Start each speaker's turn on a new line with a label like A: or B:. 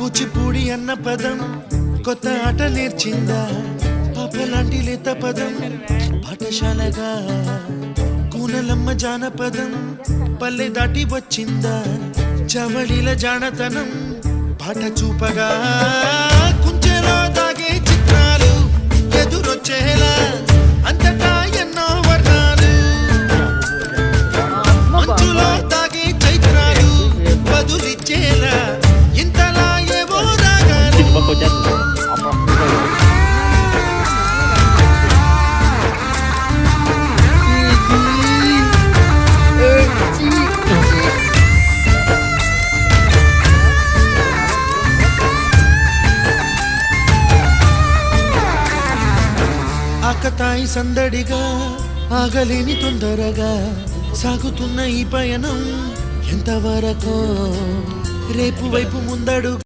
A: కూచిపూడి అన్న పదం కొత్త ఆట నేర్చిందా పాపలాంటి లేత పదం పాఠశాలగా కూనలమ్మ జానపదం పల్లె దాటి వచ్చిందా చవళిల జానతనం పాట చూపగా కుంచెలో దాగే చిత్రాలు ఎదురొచ్చేలా అంతటా ఎన్నో వర్ణాలు మంచులో దాగే చైత్రాలు బదులిచ్చేలా ఇంతలా ఏవో రాగాలు ఆకతాయి సందడిగా ఆగలేని తొందరగా సాగుతున్న ఈ పయనం ఎంతవరకు రేపు వైపు ముందడు